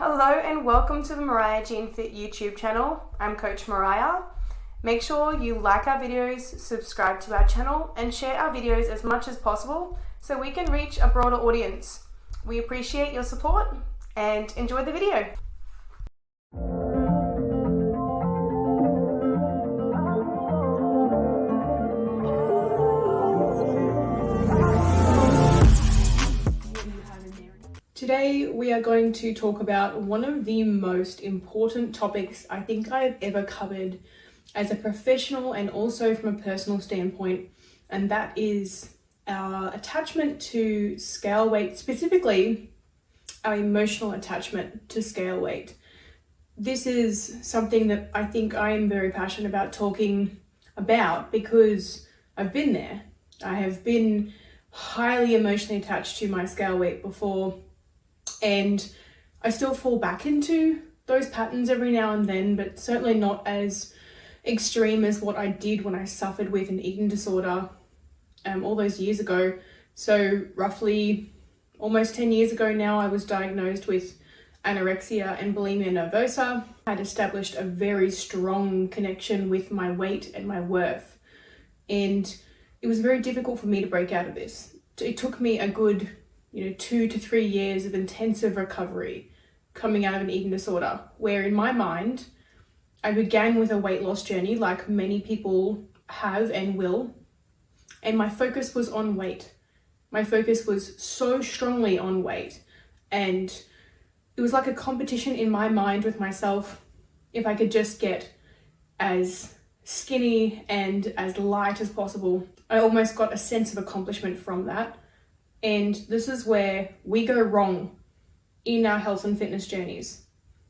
Hello and welcome to the Mariah Jean Fit YouTube channel. I'm Coach Mariah. Make sure you like our videos, subscribe to our channel and share our videos as much as possible so we can reach a broader audience. We appreciate your support and enjoy the video. Today we are going to talk about one of the most important topics I think I have ever covered as a professional and also from a personal standpoint, and that is our attachment to scale weight, specifically our emotional attachment to scale weight. This is something that I think I am very passionate about talking about because I've been there. I have been highly emotionally attached to my scale weight before, and I still fall back into those patterns every now and then, but certainly not as extreme as what I did when I suffered with an eating disorder all those years ago. So roughly almost 10 years ago now, I was diagnosed with anorexia and bulimia nervosa. I had established a very strong connection with my weight and my worth, and it was very difficult for me to break out of this. It took me a good 2 to 3 years of intensive recovery coming out of an eating disorder, where in my mind, I began with a weight loss journey like many people have and will. And my focus was on weight. My focus was so strongly on weight. And it was like a competition in my mind with myself. If I could just get as skinny and as light as possible, I almost got a sense of accomplishment from that. And this is where we go wrong in our health and fitness journeys.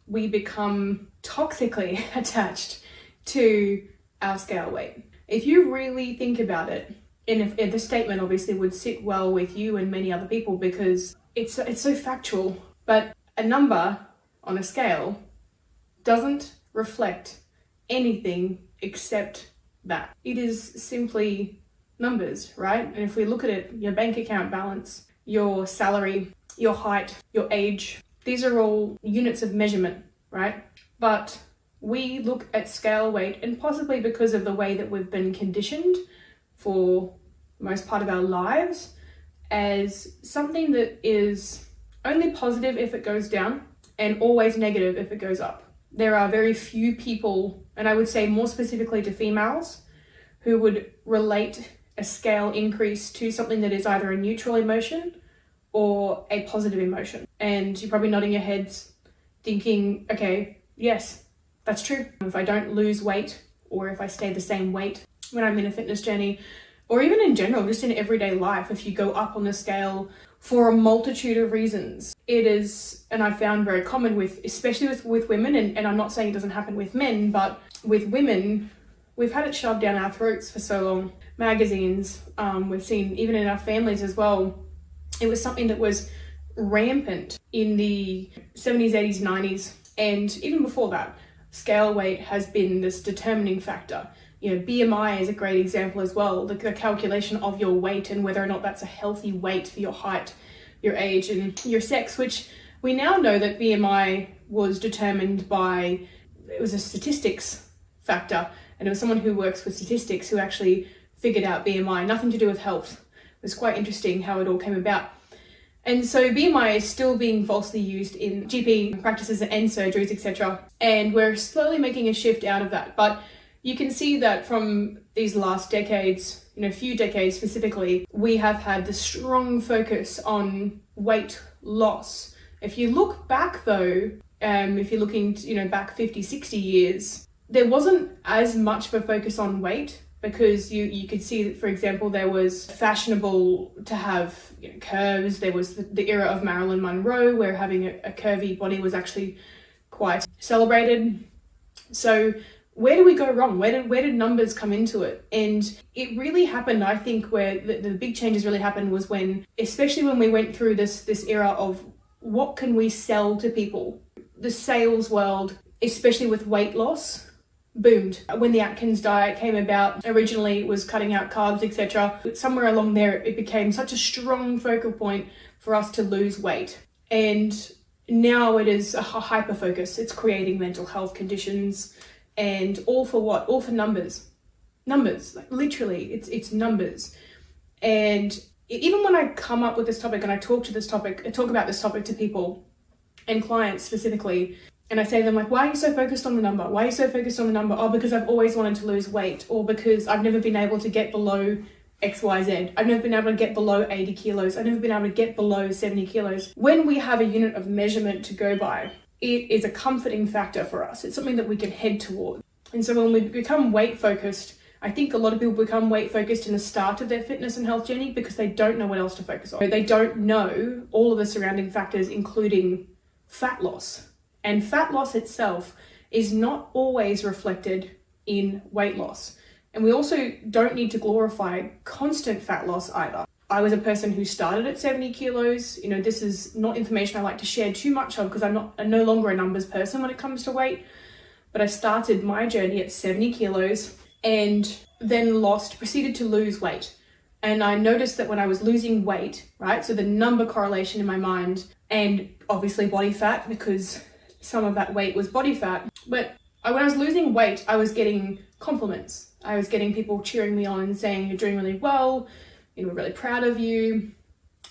We become toxically attached to our scale weight. If you really think about it, and if the statement obviously would sit well with you and many other people because it's so factual, but a number on a scale doesn't reflect anything except that. It is simply numbers, right? And if we look at it, your bank account balance, your salary, your height, your age, these are all units of measurement, right? But we look at scale weight, and possibly because of the way that we've been conditioned for most part of our lives, as something that is only positive if it goes down and always negative if it goes up. There are very few people, and I would say more specifically to females, who would relate a scale increase to something that is either a neutral emotion or a positive emotion. And you're probably nodding your heads thinking, okay, yes, that's true. If I don't lose weight, or if I stay the same weight when I'm in a fitness journey, or even in general, just in everyday life, if you go up on the scale for a multitude of reasons, it is, and I found very common with, especially with women, and I'm not saying it doesn't happen with men, but with women, we've had it shoved down our throats for so long. Magazines, we've seen even in our families as well. It was something that was rampant in the 70s, 80s, 90s, and even before that. Scale weight has been this determining factor. BMI is a great example as well. The calculation of your weight and whether or not that's a healthy weight for your height, your age, and your sex, which we now know that BMI was determined by, it was a statistics factor. And it was someone who works with statistics who actually figured out BMI, nothing to do with health. It was quite interesting how it all came about. And so BMI is still being falsely used in GP practices and surgeries, etc. And we're slowly making a shift out of that. But you can see that from these last decades, few decades specifically, we have had the strong focus on weight loss. If you look back though, if you're looking back 50, 60 years, there wasn't as much of a focus on weight because you could see that, for example, there was fashionable to have curves. There was the era of Marilyn Monroe where having a curvy body was actually quite celebrated. So where do we go wrong? Where did numbers come into it? And it really happened, I think, where the big changes really happened was when, especially when we went through this era of what can we sell to people? The sales world, especially with weight loss, boomed. When the Atkins diet came about, originally it was cutting out carbs, etc. Somewhere along there, it became such a strong focal point for us to lose weight. And now it is a hyper focus. It's creating mental health conditions, and all for what? All for numbers. Numbers, like literally, it's numbers. And even when I come up with this topic and I talk about this topic to people and clients specifically, and I say to them, like, why are you so focused on the number? Why are you so focused on the number? Oh, because I've always wanted to lose weight, or because I've never been able to get below XYZ. I've never been able to get below 80 kilos. I've never been able to get below 70 kilos. When we have a unit of measurement to go by, it is a comforting factor for us. It's something that we can head toward. And so when we become weight focused, I think a lot of people become weight focused in the start of their fitness and health journey because they don't know what else to focus on. They don't know all of the surrounding factors, including fat loss. And fat loss itself is not always reflected in weight loss. And we also don't need to glorify constant fat loss either. I was a person who started at 70 kilos. You know, this is not information I like to share too much of because I'm no longer a numbers person when it comes to weight. But I started my journey at 70 kilos and then proceeded to lose weight. And I noticed that when I was losing weight, right, so the number correlation in my mind, and obviously body fat, because some of that weight was body fat, but when I was losing weight, I was getting compliments. I was getting people cheering me on and saying, you're doing really well, you know, we're really proud of you,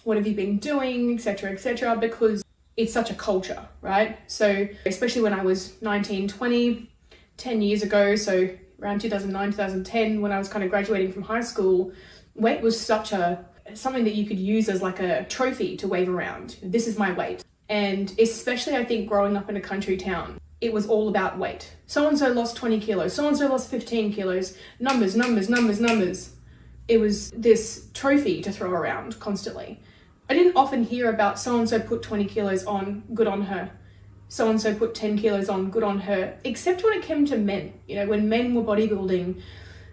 what have you been doing, etc., because it's such a culture, right? So especially when I was 19, 20, 10 years ago, so around 2009, 2010, when I was kind of graduating from high school, weight was something that you could use as like a trophy to wave around. This is my weight. And especially I think growing up in a country town, it was all about weight. So-and-so lost 20 kilos, so-and-so lost 15 kilos, numbers. It was this trophy to throw around constantly. I didn't often hear about so-and-so put 20 kilos on, good on her. So-and-so put 10 kilos on, good on her. Except when it came to men. You know, when men were bodybuilding,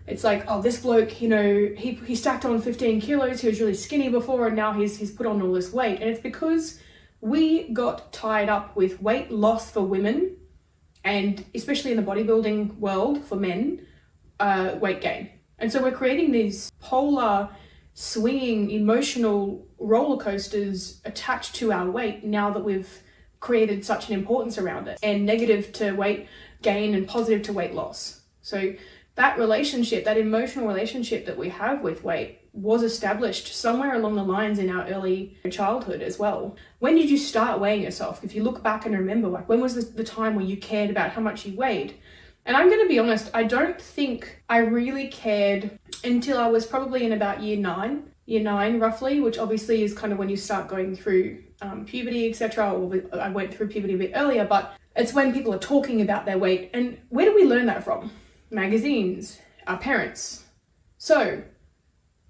it's like, oh, this bloke, you know, he stacked on 15 kilos, he was really skinny before, and now he's put on all this weight. And it's because we got tied up with weight loss for women, and especially in the bodybuilding world for men, weight gain. And so we're creating these polar, swinging, emotional roller coasters attached to our weight now that we've created such an importance around it, and negative to weight gain and positive to weight loss. So that relationship, that emotional relationship that we have with weight was established somewhere along the lines in our early childhood as well. When did you start weighing yourself? If you look back and remember, like, when was the time where you cared about how much you weighed? And I'm going to be honest, I don't think I really cared until I was probably in about year nine roughly, which obviously is kind of when you start going through puberty, etc. Or I went through puberty a bit earlier, but it's when people are talking about their weight. And where do we learn that from? Magazines, our parents. So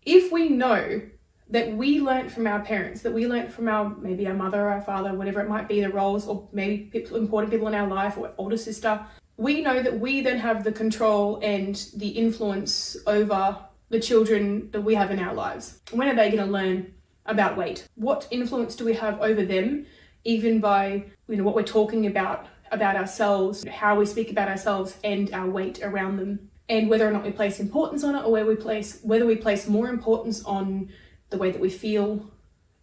if we know that we learnt from our parents, that we learnt from maybe our mother or our father, whatever it might be, the roles, or maybe important people in our life, or older sister, we know that we then have the control and the influence over the children that we have in our lives. When are they going to learn about weight? What influence do we have over them, even by, you know, what we're talking about ourselves, how we speak about ourselves and our weight around them, and whether or not we place importance on it, or whether we place more importance on the way that we feel,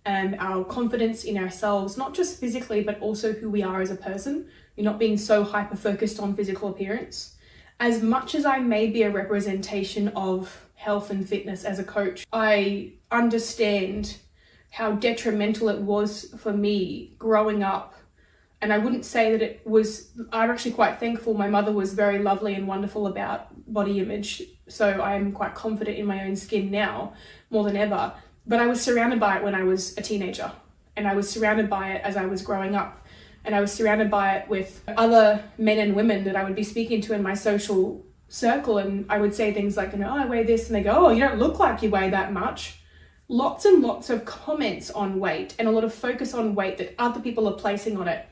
our confidence in ourselves, not just physically, but also who we are as a person. You're not being so hyper focused on physical appearance. As much as I may be a representation of health and fitness as a coach, I understand how detrimental it was for me growing up. And I wouldn't say that it was, I'm actually quite thankful. My mother was very lovely and wonderful about body image. So I am quite confident in my own skin now, more than ever. But I was surrounded by it when I was a teenager. And I was surrounded by it as I was growing up. And I was surrounded by it with other men and women that I would be speaking to in my social circle. And I would say things like, you know, oh, I weigh this. And they go, oh, you don't look like you weigh that much. Lots and lots of comments on weight and a lot of focus on weight that other people are placing on it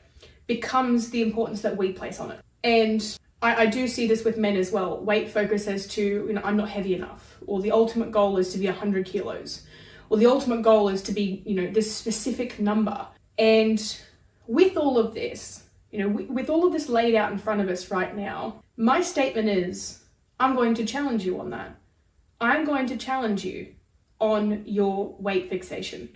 becomes the importance that we place on it. And I do see this with men as well. Weight focus as to, you know, I'm not heavy enough, or the ultimate goal is to be 100 kilos, or the ultimate goal is to be, you know, this specific number. And with all of this, you know, with all of this laid out in front of us right now, my statement is, I'm going to challenge you on that. I'm going to challenge you on your weight fixation.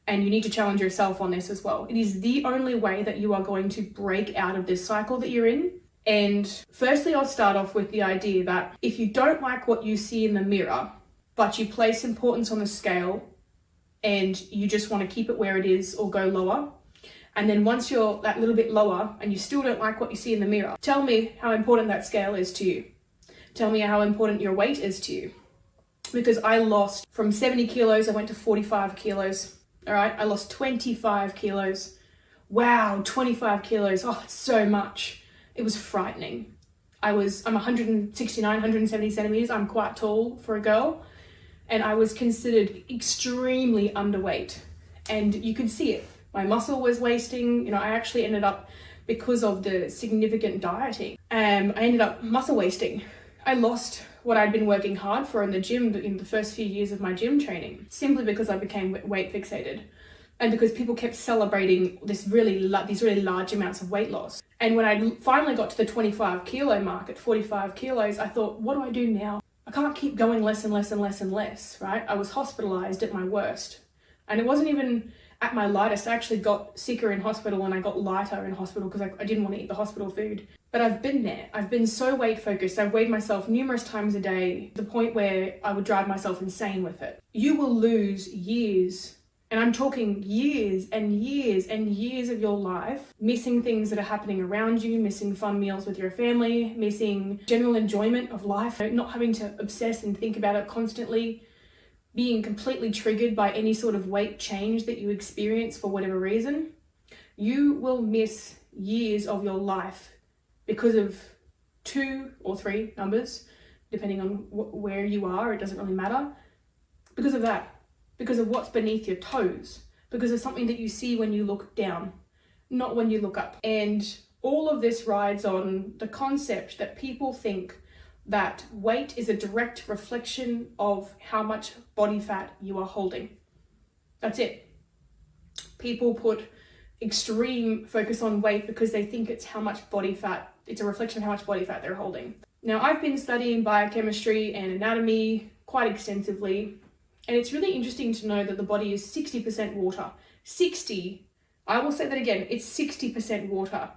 And you need to challenge yourself on this as well. It is the only way that you are going to break out of this cycle that you're in. And firstly, I'll start off with the idea that if you don't like what you see in the mirror, but you place importance on the scale and you just want to keep it where it is or go lower, and then once you're that little bit lower and you still don't like what you see in the mirror, tell me how important that scale is to you. Tell me how important your weight is to you. Because I lost from 70 kilos, I went to 45 kilos. All right, I lost 25 kilos. Wow, 25 kilos. Oh, that's so much. It was frightening. I'm 169, 170 centimeters. I'm quite tall for a girl. And I was considered extremely underweight. And you could see it. My muscle was wasting. You know, I actually ended up, because of the significant dieting, I ended up muscle wasting. I lost what I'd been working hard for in the gym in the first few years of my gym training, simply because I became weight fixated and because people kept celebrating these really large amounts of weight loss. And when I finally got to the 25 kilo mark at 45 kilos, I thought, what do I do now? I can't keep going less and less and less and less, right? I was hospitalized at my worst. And it wasn't even at my lightest. I actually got sicker in hospital and I got lighter in hospital because I didn't want to eat the hospital food. But I've been there. I've been so weight focused. I've weighed myself numerous times a day to the point where I would drive myself insane with it. You will lose years, and I'm talking years and years and years of your life, missing things that are happening around you, missing fun meals with your family, missing general enjoyment of life, not having to obsess and think about it constantly, being completely triggered by any sort of weight change that you experience for whatever reason. You will miss years of your life because of 2 or 3 numbers, depending on where you are. It doesn't really matter. Because of that, because of what's beneath your toes, because of something that you see when you look down, not when you look up. And all of this rides on the concept that people think that weight is a direct reflection of how much body fat you are holding. That's it. People put extreme focus on weight because they think it's how much body fat, it's a reflection of how much body fat they're holding. Now, I've been studying biochemistry and anatomy quite extensively, and it's really interesting to know that the body is 60% water. 60, I will say that again, it's 60% water.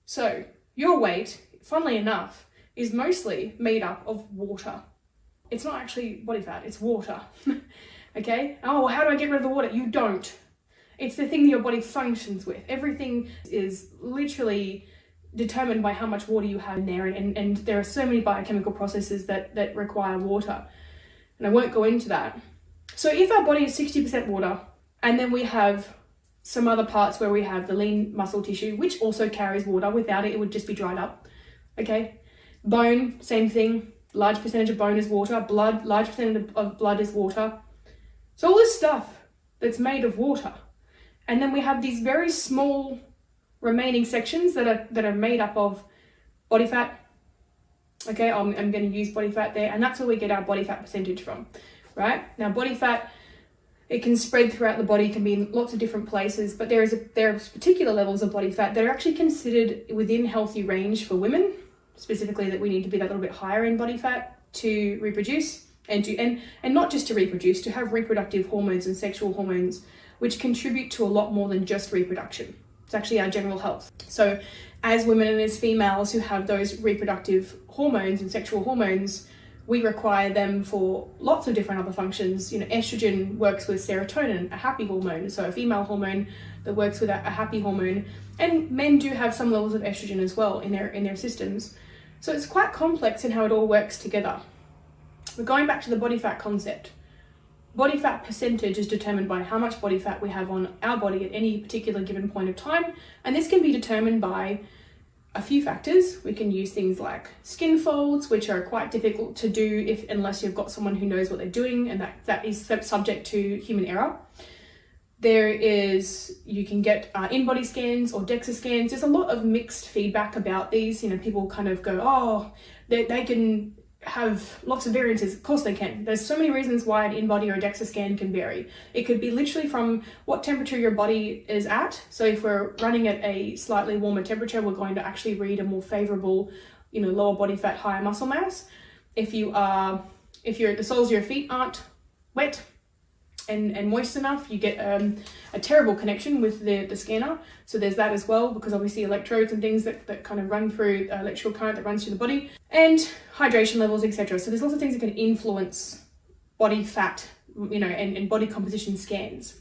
So your weight, funnily enough, is mostly made up of water. It's not actually body fat, it's water. Okay? Oh, how do I get rid of the water? You don't. It's the thing that your body functions with. Everything is literally determined by how much water you have in there, and there are so many biochemical processes that require water. And I won't go into that. So if our body is 60% water, and then we have some other parts where we have the lean muscle tissue, which also carries water. Without it, it would just be dried up. Okay? Bone, same thing. Large percentage of bone is water. Blood, large percentage of blood is water. So all this stuff that's made of water. And then we have these very small remaining sections that are made up of body fat. Okay, I'm going to use body fat there, and that's where we get our body fat percentage from, right? Now, body fat, it can spread throughout the body, can be in lots of different places, but there are particular levels of body fat that are actually considered within healthy range for women, specifically that we need to be that little bit higher in body fat to reproduce and not just to reproduce, to have reproductive hormones and sexual hormones, which contribute to a lot more than just reproduction. It's actually our general health. So as women and as females who have those reproductive hormones and sexual hormones, we require them for lots of different other functions. You know, estrogen works with serotonin, a happy hormone, so a female hormone that works with a happy hormone. And men do have some levels of estrogen as well in their systems. So it's quite complex in how it all works together. But going back to the body fat concept, body fat percentage is determined by how much body fat we have on our body at any particular given point of time. And this can be determined by a few factors. We can use things like skin folds, which are quite difficult to do unless you've got someone who knows what they're doing, and that is subject to human error. You can get in-body scans or DEXA scans. There's a lot of mixed feedback about these. You know, people kind of go, oh, they can have lots of variances. Of course they can. There's so many reasons why an in-body or a DEXA scan can vary. It could be literally from what temperature your body is at. So if we're running at a slightly warmer temperature, we're going to actually read a more favorable, you know, lower body fat, higher muscle mass. If the soles of your feet aren't wet, and moist enough, you get a terrible connection with the scanner. So there's that as well, because obviously electrodes and things that kind of run through electrical current that runs through the body, and hydration levels, etc. So there's lots of things that can influence body fat, and body composition scans.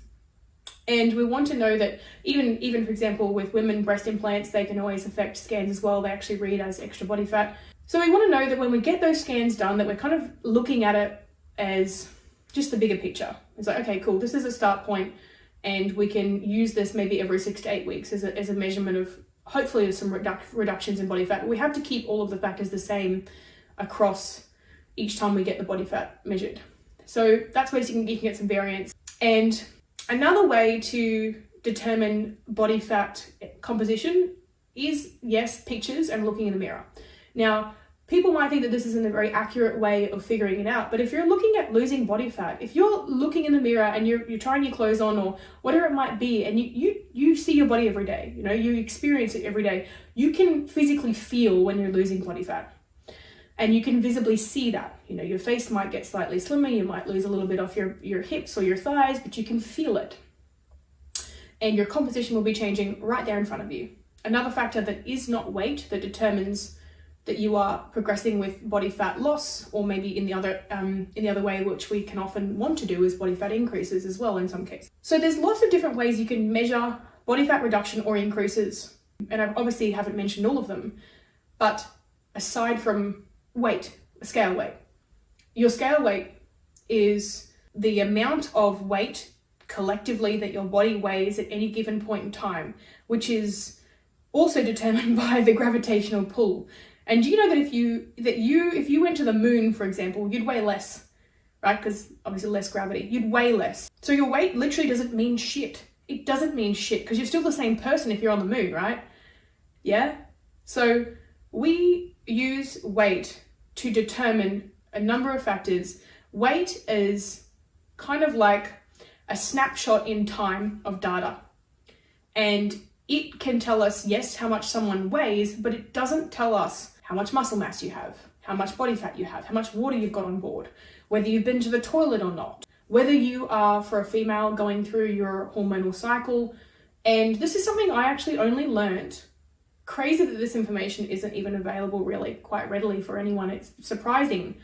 And we want to know that even for example, with women, breast implants, they can always affect scans as well. They actually read as extra body fat. So we want to know that when we get those scans done, that we're kind of looking at it as just the bigger picture. It's like, okay, cool, this is a start point, and we can use this maybe every 6 to 8 weeks as a measurement of hopefully some reductions in body fat. But we have to keep all of the factors the same across each time we get the body fat measured. So that's where you can get some variance. And another way to determine body fat composition is, yes, pictures and looking in the mirror. Now, people might think that this isn't a very accurate way of figuring it out, but if you're looking at losing body fat, if you're looking in the mirror and you're trying your clothes on or whatever it might be, and you see your body every day, you experience it every day, you can physically feel when you're losing body fat. And you can visibly see that. Your face might get slightly slimmer, you might lose a little bit off your hips or your thighs, but you can feel it. And your composition will be changing right there in front of you. Another factor that is not weight that determines that you are progressing with body fat loss, or maybe in the other way, which we can often want to do, is body fat increases as well in some cases. So there's lots of different ways you can measure body fat reduction or increases. And I obviously haven't mentioned all of them, but aside from weight, scale weight. Your scale weight is the amount of weight collectively that your body weighs at any given point in time, which is also determined by the gravitational pull. And do you know that if you went to the moon, for example, you'd weigh less, right? Because obviously less gravity, you'd weigh less. So your weight literally doesn't mean shit. It doesn't mean shit, because you're still the same person if you're on the moon, right? Yeah? So we use weight to determine a number of factors. Weight is kind of like a snapshot in time of data. And it can tell us, yes, how much someone weighs, but it doesn't tell us how much muscle mass you have, how much body fat you have, how much water you've got on board, whether you've been to the toilet or not, whether you are, for a female, going through your hormonal cycle. And this is something I actually only learned. Crazy that this information isn't even available really quite readily for anyone. It's surprising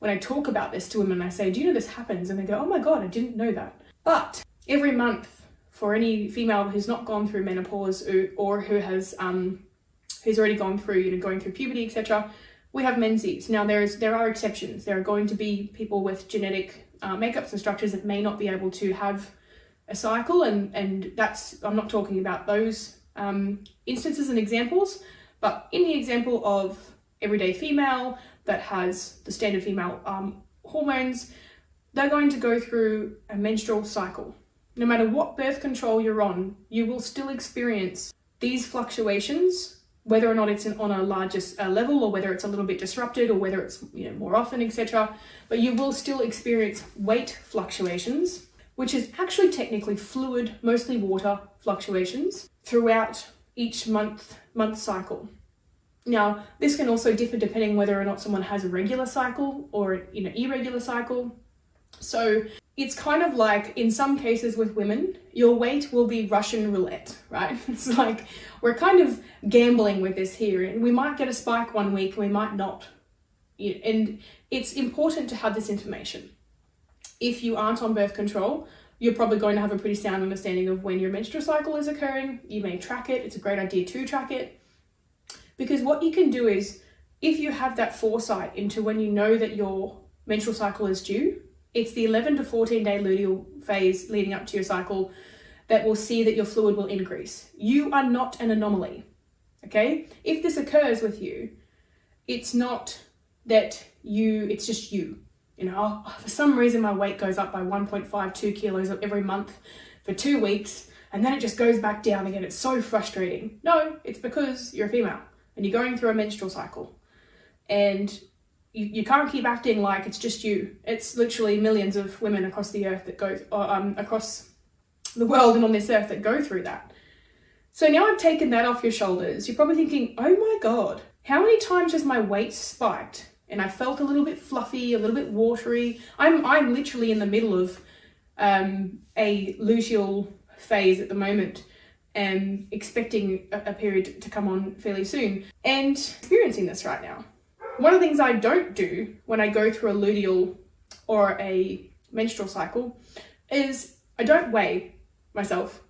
when I talk about this to women. I say, do you know this happens? And they go, oh my God, I didn't know that. But every month, for any female who's not gone through menopause or who has who's already gone through, going through puberty, etc., we have menses. Now there are exceptions. There are going to be people with genetic makeups and structures that may not be able to have a cycle, and that's, I'm not talking about those instances and examples, but in the example of everyday female that has the standard female hormones, they're going to go through a menstrual cycle. No matter what birth control you're on, you will still experience these fluctuations, whether or not it's on a larger level, or whether it's a little bit disrupted, or whether it's more often, etc. But you will still experience weight fluctuations, which is actually technically fluid, mostly water fluctuations throughout each month cycle. Now, this can also differ depending whether or not someone has a regular cycle or an irregular cycle. So it's kind of like, in some cases with women, your weight will be Russian roulette, right? It's like we're kind of gambling with this here, and we might get a spike one week and we might not. And it's important to have this information. If you aren't on birth control, you're probably going to have a pretty sound understanding of when your menstrual cycle is occurring. You may track it. It's a great idea to track it, because what you can do is, if you have that foresight into when you know that your menstrual cycle is due, it's the 11 to 14 day luteal phase leading up to your cycle that will see that your fluid will increase. You are not an anomaly, okay? If this occurs with you, it's not that it's just you. For some reason my weight goes up by 1.52 kilos every month for 2 weeks, and then it just goes back down again. It's so frustrating. No, it's because you're a female and you're going through a menstrual cycle, and you can't keep acting like it's just you. It's literally millions of women across the earth that go, across the world and on this earth, that go through that. So now I've taken that off your shoulders. You're probably thinking, oh my God, how many times has my weight spiked? And I felt a little bit fluffy, a little bit watery. I'm literally in the middle of a luteal phase at the moment and expecting a period to come on fairly soon and experiencing this right now. One of the things I don't do when I go through a luteal or a menstrual cycle is I don't weigh myself.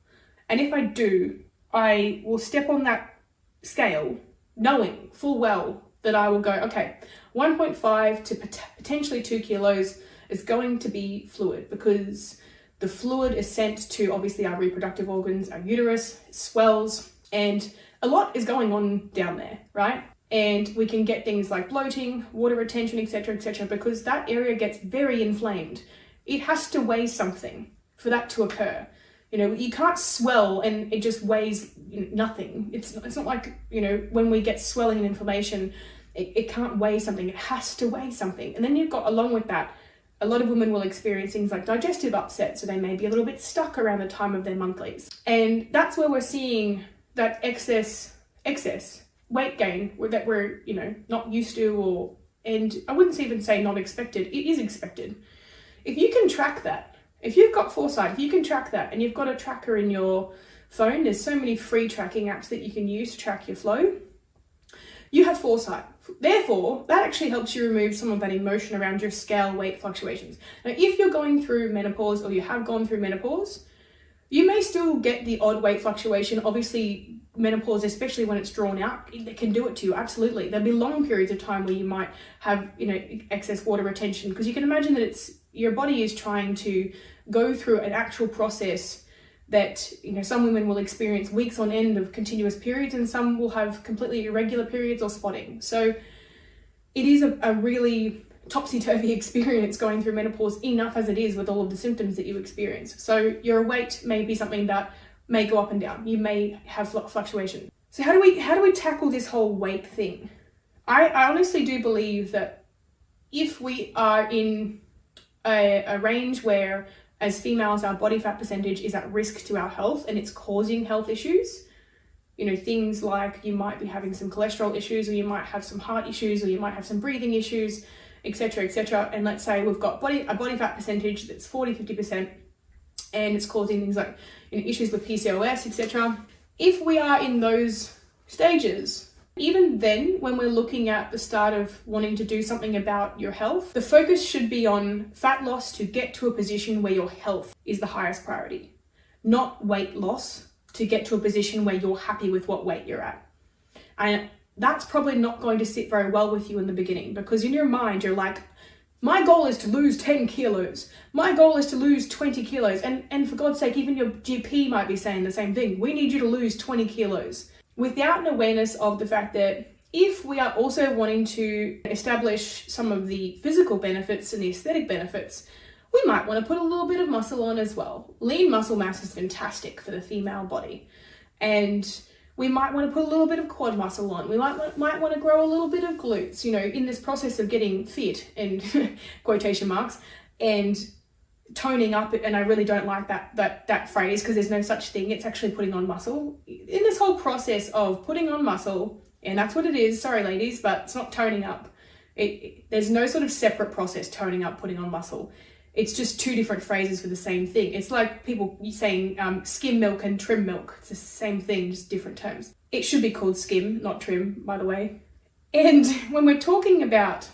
And if I do, I will step on that scale knowing full well that I will go, okay, 1.5 to potentially 2 kilos is going to be fluid, because the fluid is sent to obviously our reproductive organs, our uterus, it swells, and a lot is going on down there, right? And we can get things like bloating, water retention, etc., because that area gets very inflamed. It has to weigh something for that to occur. You know, you can't swell and it just weighs nothing. It's not like, you know, when we get swelling and inflammation, it can't weigh something. It has to weigh something. And then you've got, along with that, a lot of women will experience things like digestive upset, so they may be a little bit stuck around the time of their monthlies. And that's where we're seeing that excess weight gain that we're, you know, not used to, and I wouldn't even say not expected. It is expected. If you can track that, if you've got foresight, if you can track that, and you've got a tracker in your phone, there's so many free tracking apps that you can use to track your flow. You have foresight. Therefore, that actually helps you remove some of that emotion around your scale weight fluctuations. Now, if you're going through menopause, or you have gone through menopause, you may still get the odd weight fluctuation. Obviously, menopause, especially when it's drawn out, it can do it to you, absolutely. There'll be long periods of time where you might have, you know, excess water retention, because you can imagine that your body is trying to go through an actual process that, you know, some women will experience weeks on end of continuous periods, and some will have completely irregular periods or spotting. So it is a really topsy-turvy experience going through menopause, enough as it is with all of the symptoms that you experience. So your weight may be something that may go up and down. You may have fluctuation. So how do we tackle this whole weight thing? I honestly do believe that if we are in a range where, as females, our body fat percentage is at risk to our health and it's causing health issues, you know, things like you might be having some cholesterol issues, or you might have some heart issues, or you might have some breathing issues, etc. And let's say we've got a body fat percentage that's 40-50%, and it's causing things like, you know, issues with PCOS, etc. If we are in those stages, even then, when we're looking at the start of wanting to do something about your health, the focus should be on fat loss to get to a position where your health is the highest priority, not weight loss to get to a position where you're happy with what weight you're at. And that's probably not going to sit very well with you in the beginning, because in your mind, you're like, my goal is to lose 10 kilos. My goal is to lose 20 kilos. And for God's sake, even your GP might be saying the same thing. We need you to lose 20 kilos. Without an awareness of the fact that if we are also wanting to establish some of the physical benefits and the aesthetic benefits, we might want to put a little bit of muscle on as well. Lean muscle mass is fantastic for the female body. And we might want to put a little bit of quad muscle on. We might want to grow a little bit of glutes, you know, in this process of getting fit, in quotation marks, and toning up. And I really don't like that phrase, because there's no such thing. It's actually putting on muscle. In this whole process of putting on muscle, and that's what it is, sorry ladies, but it's not toning up. There's no sort of separate process, toning up, putting on muscle. It's just two different phrases for the same thing. It's like people saying skim milk and trim milk. It's the same thing, just different terms. It should be called skim, not trim, by the way. And when we're talking about,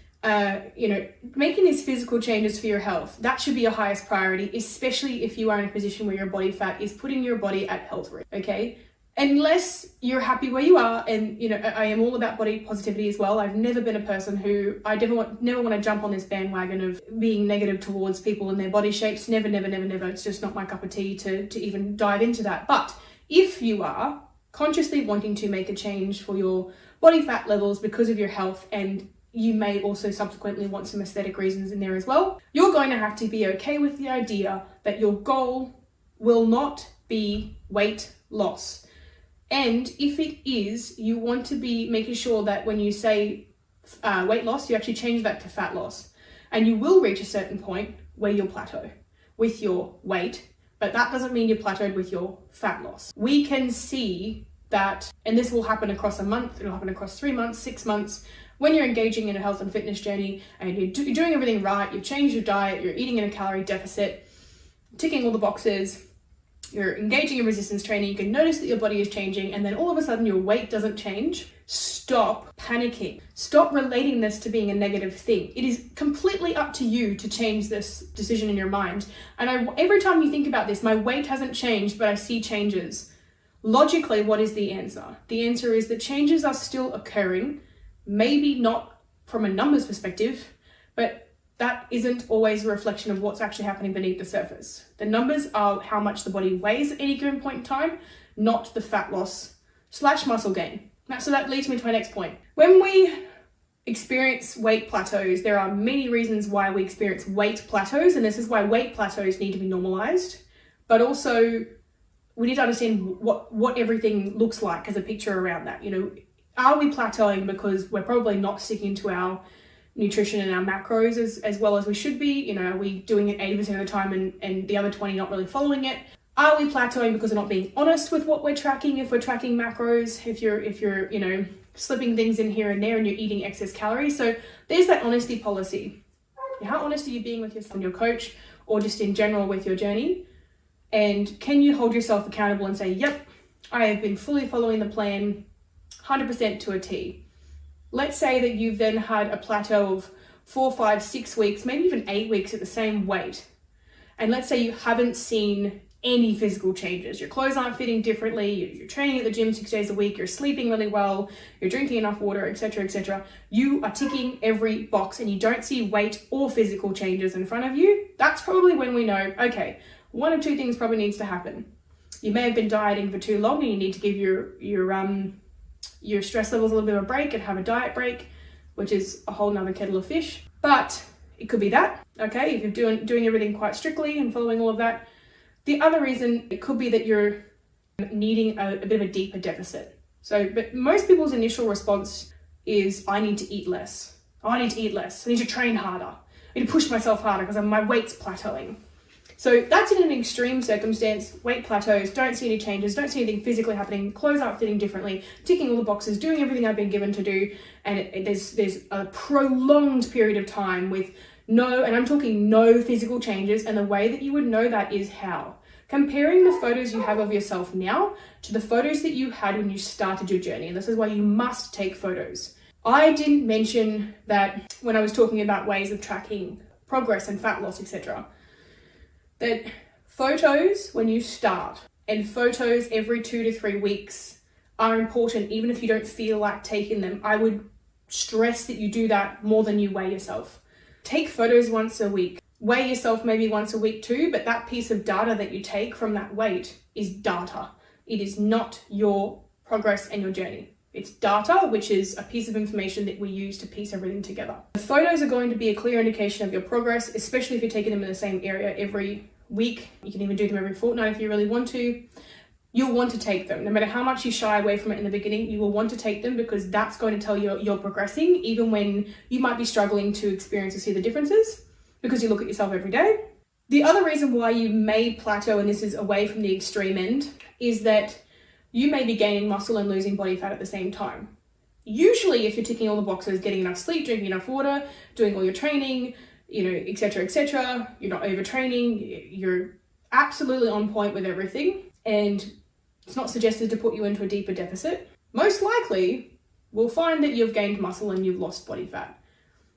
you know, making these physical changes for your health, that should be your highest priority, especially if you are in a position where your body fat is putting your body at health risk, okay? Unless you're happy where you are, and, you know, I am all about body positivity as well. I've never been a person who, I never want to jump on this bandwagon of being negative towards people and their body shapes. Never. It's just not my cup of tea to even dive into that. But if you are consciously wanting to make a change for your body fat levels because of your health, and you may also subsequently want some aesthetic reasons in there as well, you're going to have to be okay with the idea that your goal will not be weight loss. And if it is, you want to be making sure that when you say weight loss, you actually change that to fat loss. And you will reach a certain point where you'll plateau with your weight, but that doesn't mean you're plateaued with your fat loss. We can see that, and this will happen across a month, it'll happen across 3 months, 6 months, when you're engaging in a health and fitness journey and you're doing everything right, you've changed your diet, you're eating in a calorie deficit, ticking all the boxes, you're engaging in resistance training, you can notice that your body is changing, and then all of a sudden your weight doesn't change. Stop panicking. Stop relating this to being a negative thing. It is completely up to you to change this decision in your mind. And every time you think about this, my weight hasn't changed, but I see changes. Logically, what is the answer? The answer is that changes are still occurring, maybe not from a numbers perspective, but that isn't always a reflection of what's actually happening beneath the surface. The numbers are how much the body weighs at any given point in time, not the fat loss / muscle gain. So that leads me to my next point. When we experience weight plateaus, there are many reasons why we experience weight plateaus, and this is why weight plateaus need to be normalized, but also we need to understand what everything looks like as a picture around that. Are we plateauing because we're probably not sticking to our nutrition and our macros as well as we should be? Are we doing it 80% of the time and the other 20 not really following it? Are we plateauing because we're not being honest with what we're tracking? If we're tracking macros, if you're slipping things in here and there and you're eating excess calories. So there's that honesty policy. How honest are you being with yourself and your coach, or just in general with your journey? And can you hold yourself accountable and say, yep, I have been fully following the plan 100% to a T. Let's say that you've then had a plateau of 4, 5, 6 weeks, maybe even 8 weeks at the same weight. And let's say you haven't seen any physical changes. Your clothes aren't fitting differently, you're training at the gym 6 days a week, you're sleeping really well, you're drinking enough water, etc., etc. You are ticking every box and you don't see weight or physical changes in front of you. That's probably when we know, okay, one of two things probably needs to happen. You may have been dieting for too long and you need to give your stress levels a little bit of a break and have a diet break, which is a whole nother kettle of fish. But it could be that, okay, if you're doing everything quite strictly and following all of that. The other reason, it could be that you're needing a bit of a deeper deficit. But most people's initial response is, I need to eat less. I need to eat less. I need to train harder. I need to push myself harder because my weight's plateauing. So that's in an extreme circumstance. Weight plateaus, don't see any changes, don't see anything physically happening, clothes aren't fitting differently, ticking all the boxes, doing everything I've been given to do, and there's a prolonged period of time with and I'm talking no physical changes, and the way that you would know that is how? Comparing the photos you have of yourself now to the photos that you had when you started your journey, and this is why you must take photos. I didn't mention that when I was talking about ways of tracking progress and fat loss, etc., that photos when you start and photos every 2 to 3 weeks are important, even if you don't feel like taking them. I would stress that you do that more than you weigh yourself. Take photos once a week. Weigh yourself maybe once a week too, but that piece of data that you take from that weight is data. It is not your progress and your journey. It's data, which is a piece of information that we use to piece everything together. The photos are going to be a clear indication of your progress, especially if you're taking them in the same area every week. You can even do them every fortnight if you really want to. You'll want to take them. No matter how much you shy away from it in the beginning, you will want to take them because that's going to tell you you're progressing, even when you might be struggling to experience or see the differences, because you look at yourself every day. The other reason why you may plateau, and this is away from the extreme end, is that you may be gaining muscle and losing body fat at the same time. Usually, if you're ticking all the boxes, getting enough sleep, drinking enough water, doing all your training, etc., you're not overtraining, you're absolutely on point with everything, and it's not suggested to put you into a deeper deficit. Most likely, we'll find that you've gained muscle and you've lost body fat.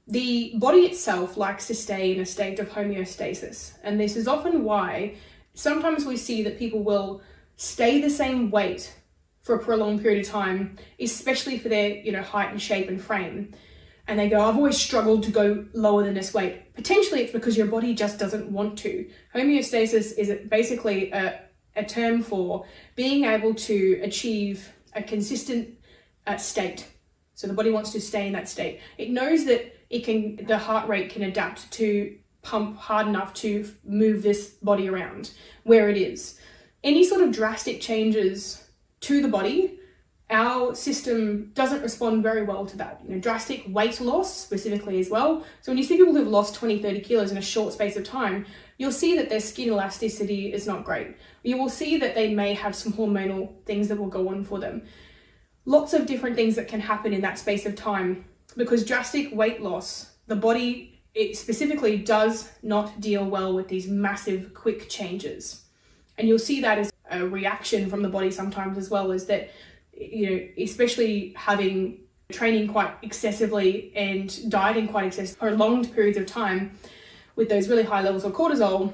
The body itself likes to stay in a state of homeostasis, and this is often why sometimes we see that people will stay the same weight for a prolonged period of time, especially for their height and shape and frame. And they go, I've always struggled to go lower than this weight. Potentially it's because your body just doesn't want to. Homeostasis is basically a term for being able to achieve a consistent state. So the body wants to stay in that state. It knows that the heart rate can adapt to pump hard enough to move this body around where it is. Any sort of drastic changes to the body, our system doesn't respond very well to that. Drastic weight loss specifically as well. So when you see people who've lost 20, 30 kilos in a short space of time, you'll see that their skin elasticity is not great. You will see that they may have some hormonal things that will go on for them. Lots of different things that can happen in that space of time, because drastic weight loss, the body it specifically does not deal well with these massive quick changes. And you'll see that as a reaction from the body sometimes as well, is that, especially having training quite excessively and dieting quite excessively for prolonged periods of time with those really high levels of cortisol,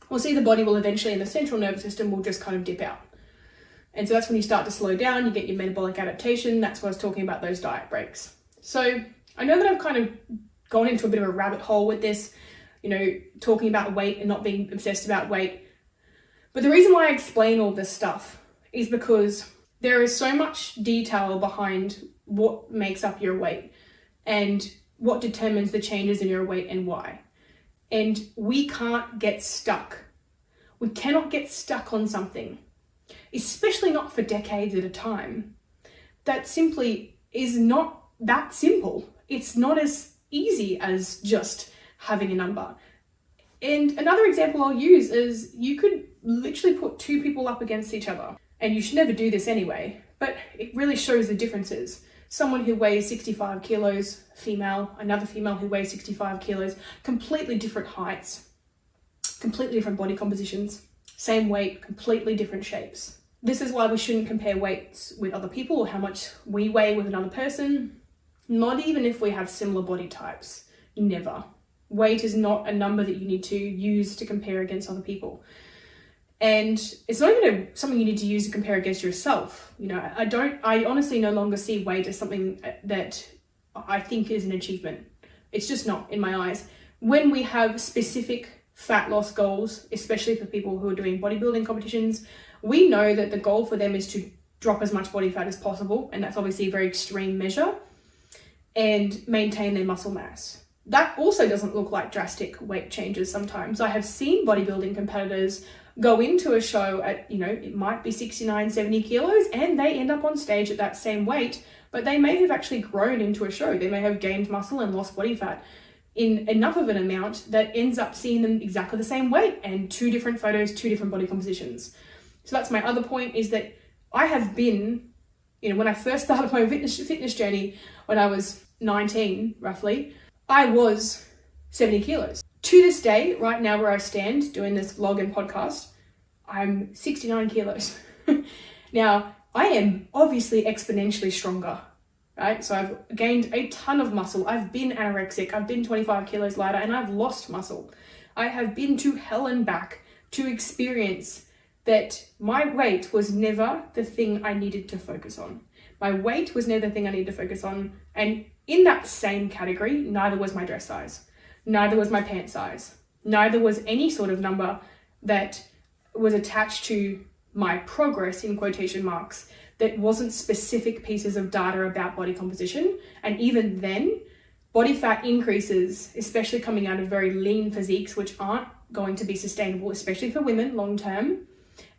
we'll see the body will eventually, in the central nervous system, will just kind of dip out. And so that's when you start to slow down, you get your metabolic adaptation. That's what I was talking about, those diet breaks. So I know that I've kind of gone into a bit of a rabbit hole with this, talking about weight and not being obsessed about weight. But the reason why I explain all this stuff is because there is so much detail behind what makes up your weight and what determines the changes in your weight and why. And we can't get stuck. We cannot get stuck on something, especially not for decades at a time. That simply is not that simple. It's not as easy as just having a number. And another example I'll use is you could literally put two people up against each other. And you should never do this anyway, but it really shows the differences. Someone who weighs 65 kilos, female, another female who weighs 65 kilos, completely different heights, completely different body compositions, same weight, completely different shapes. This is why we shouldn't compare weights with other people or how much we weigh with another person, not even if we have similar body types, never. Weight is not a number that you need to use to compare against other people. And it's not even something you need to use to compare against yourself. I honestly no longer see weight as something that I think is an achievement. It's just not in my eyes. When we have specific fat loss goals, especially for people who are doing bodybuilding competitions, we know that the goal for them is to drop as much body fat as possible. And that's obviously a very extreme measure, and maintain their muscle mass. That also doesn't look like drastic weight changes sometimes. I have seen bodybuilding competitors go into a show at, it might be 69, 70 kilos, and they end up on stage at that same weight, but they may have actually grown into a show. They may have gained muscle and lost body fat in enough of an amount that ends up seeing them exactly the same weight, and two different photos, two different body compositions. So that's my other point, is that I have been, when I first started my fitness journey, when I was 19, roughly, I was 70 kilos. To this day, right now where I stand doing this vlog and podcast, I'm 69 kilos. Now, I am obviously exponentially stronger, right? So I've gained a ton of muscle. I've been anorexic. I've been 25 kilos lighter, and I've lost muscle. I have been to hell and back to experience that my weight was never the thing I needed to focus on. My weight was never the thing I needed to focus on. And in that same category, neither was my dress size. Neither was my pant size. Neither was any sort of number that was attached to my progress, in quotation marks, that wasn't specific pieces of data about body composition. And even then, body fat increases, especially coming out of very lean physiques, which aren't going to be sustainable, especially for women long term,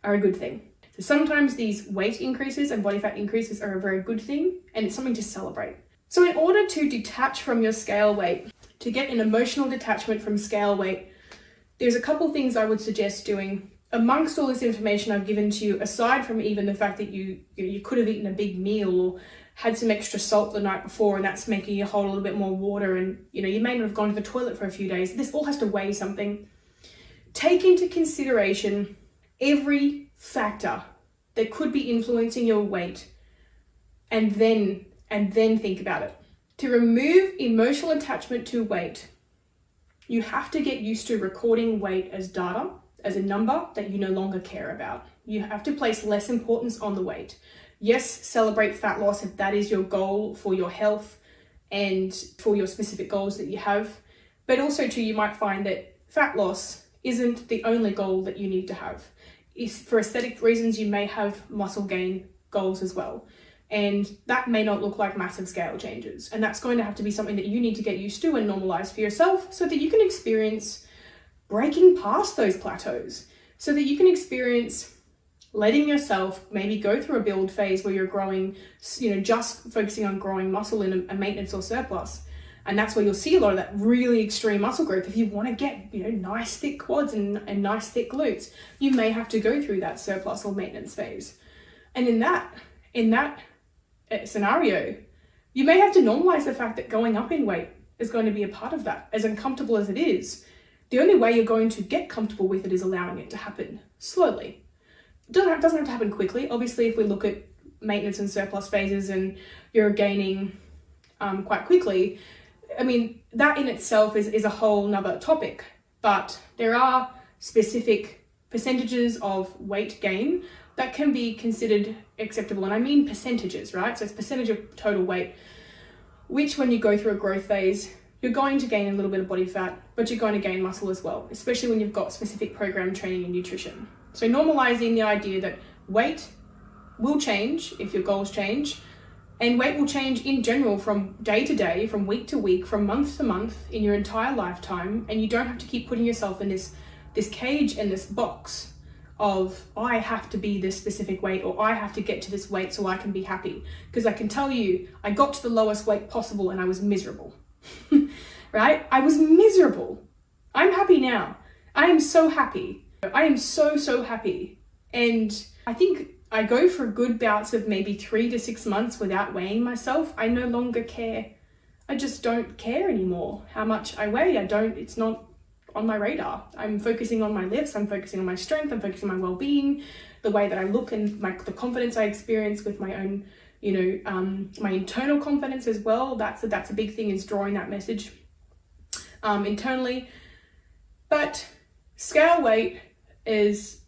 are a good thing. So sometimes these weight increases and body fat increases are a very good thing, and it's something to celebrate. So in order to detach from your scale weight, to get an emotional detachment from scale weight, there's a couple things I would suggest doing. Amongst all this information I've given to you, aside from even the fact that you could have eaten a big meal or had some extra salt the night before, and that's making you hold a little bit more water, and you may not have gone to the toilet for a few days. This all has to weigh something. Take into consideration every factor that could be influencing your weight, and then think about it. To remove emotional attachment to weight, you have to get used to recording weight as data, as a number that you no longer care about. You have to place less importance on the weight. Yes, celebrate fat loss if that is your goal for your health and for your specific goals that you have. But also too, you might find that fat loss isn't the only goal that you need to have. For aesthetic reasons, you may have muscle gain goals as well. And that may not look like massive scale changes. And that's going to have to be something that you need to get used to and normalize for yourself, so that you can experience breaking past those plateaus, so that you can experience letting yourself maybe go through a build phase where you're growing, just focusing on growing muscle in a maintenance or surplus. And that's where you'll see a lot of that really extreme muscle growth. If you want to get, nice thick quads and nice thick glutes, you may have to go through that surplus or maintenance phase. And in that scenario, you may have to normalize the fact that going up in weight is going to be a part of that. As uncomfortable as it is, the only way you're going to get comfortable with it is allowing it to happen slowly. It doesn't have to happen quickly. Obviously, if we look at maintenance and surplus phases and you're gaining quite quickly, I mean, that in itself is a whole nother topic. But there are specific percentages of weight gain that can be considered acceptable. And I mean percentages, right? So it's percentage of total weight, which when you go through a growth phase, you're going to gain a little bit of body fat, but you're going to gain muscle as well, especially when you've got specific program training and nutrition. So normalizing the idea that weight will change if your goals change, and weight will change in general from day to day, from week to week, from month to month in your entire lifetime. And you don't have to keep putting yourself in this cage and this box of, I have to be this specific weight, or I have to get to this weight so I can be happy. Because I can tell you, I got to the lowest weight possible and I was miserable, right? I was miserable. I'm happy now. I am so happy. I am so happy. And I think I go for good bouts of maybe 3 to 6 months without weighing myself. I no longer care. I just don't care anymore how much I weigh. It's not on my radar. I'm focusing on my lifts. I'm focusing on my strength. I'm focusing on my well-being, the way that I look, and the confidence I experience with my own, my internal confidence as well. That's a big thing, is drawing that message internally. But scale weight is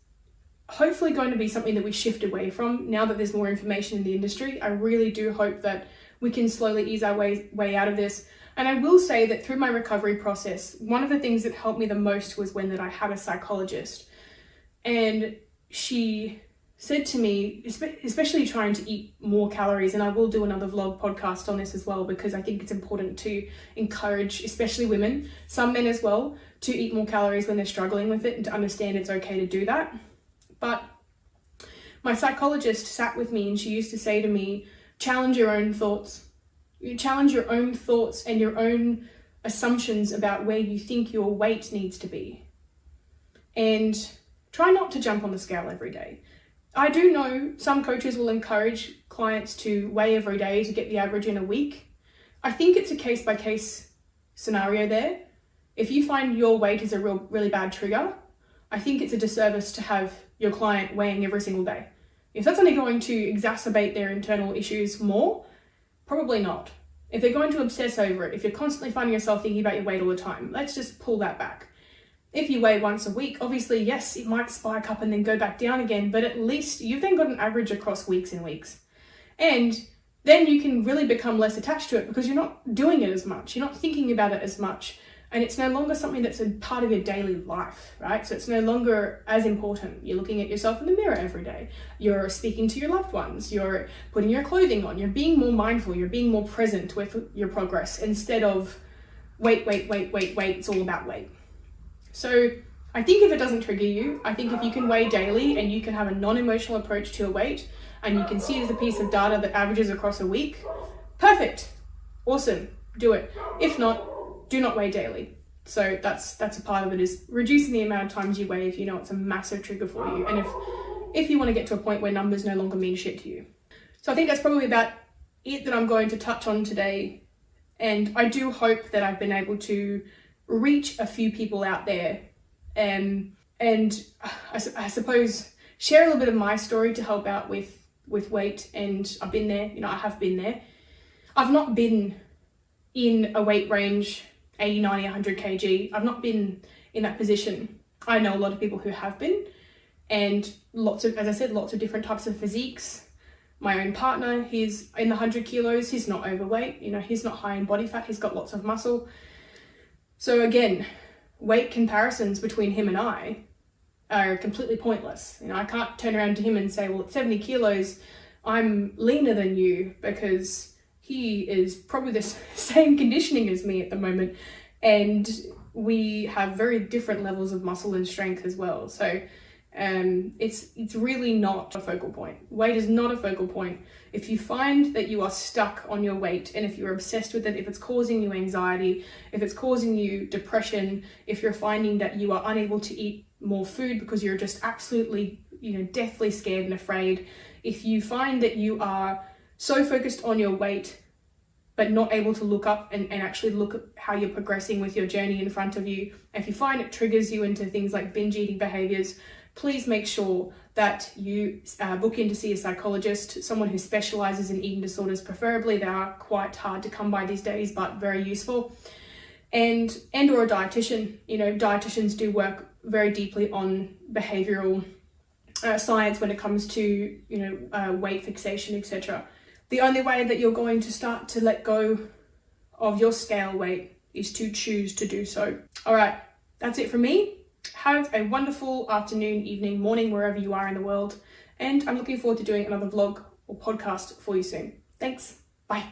hopefully going to be something that we shift away from now that there's more information in the industry. I really do hope that we can slowly ease our way out of this. And I will say that through my recovery process, one of the things that helped me the most was when I had a psychologist, and she said to me, especially trying to eat more calories, and I will do another vlog podcast on this as well, because I think it's important to encourage, especially women, some men as well, to eat more calories when they're struggling with it, and to understand it's okay to do that. But my psychologist sat with me and she used to say to me, challenge your own thoughts. You challenge your own thoughts and your own assumptions about where you think your weight needs to be. And try not to jump on the scale every day. I do know some coaches will encourage clients to weigh every day to get the average in a week. I think it's a case-by-case scenario there. If you find your weight is a really bad trigger, I think it's a disservice to have your client weighing every single day. If that's only going to exacerbate their internal issues more, probably not. If they're going to obsess over it, if you're constantly finding yourself thinking about your weight all the time, let's just pull that back. If you weigh once a week, obviously, yes, it might spike up and then go back down again, but at least you've then got an average across weeks and weeks. And then you can really become less attached to it because you're not doing it as much. You're not thinking about it as much. And it's no longer something that's a part of your daily life, right? So it's no longer as important. You're looking at yourself in the mirror every day. You're speaking to your loved ones. You're putting your clothing on. You're being more mindful. You're being more present with your progress instead of wait. It's all about weight. So I think if it doesn't trigger you, I think if you can weigh daily and you can have a non-emotional approach to your weight and you can see it as a piece of data that averages across a week, perfect. Awesome. Do it. If not, do not weigh daily. So that's a part of it, is reducing the amount of times you weigh if you know it's a massive trigger for you, and if you want to get to a point where numbers no longer mean shit to you. So I think that's probably about it that I'm going to touch on today, and I do hope that I've been able to reach a few people out there, and I suppose share a little bit of my story to help out with weight. And I've been there, I have been there. I've not been in a weight range 80, 90, 100 kg. I've not been in that position. I know a lot of people who have been, and lots of different types of physiques. My own partner, he's in the 100 kilos. He's not overweight. He's not high in body fat. He's got lots of muscle. So again, weight comparisons between him and I are completely pointless. I can't turn around to him and say, well, at 70 kilos, I'm leaner than you, because he is probably the same conditioning as me at the moment, and we have very different levels of muscle and strength as well. So it's really not a focal point. Weight is not a focal point. If you find that you are stuck on your weight, and if you're obsessed with it, if it's causing you anxiety, if it's causing you depression, if you're finding that you are unable to eat more food because you're just absolutely, deathly scared and afraid, if you find that you are so focused on your weight but not able to look up and actually look at how you're progressing with your journey in front of you. If you find it triggers you into things like binge eating behaviors, please make sure that you book in to see a psychologist, someone who specializes in eating disorders. Preferably, they are quite hard to come by these days, but very useful. And or a dietitian. You know, dietitians do work very deeply on behavioral science when it comes to, you know, weight fixation, etc. The only way that you're going to start to let go of your scale weight is to choose to do so. All right, that's it from me. Have a wonderful afternoon, evening, morning, wherever you are in the world. And I'm looking forward to doing another vlog or podcast for you soon. Thanks. Bye.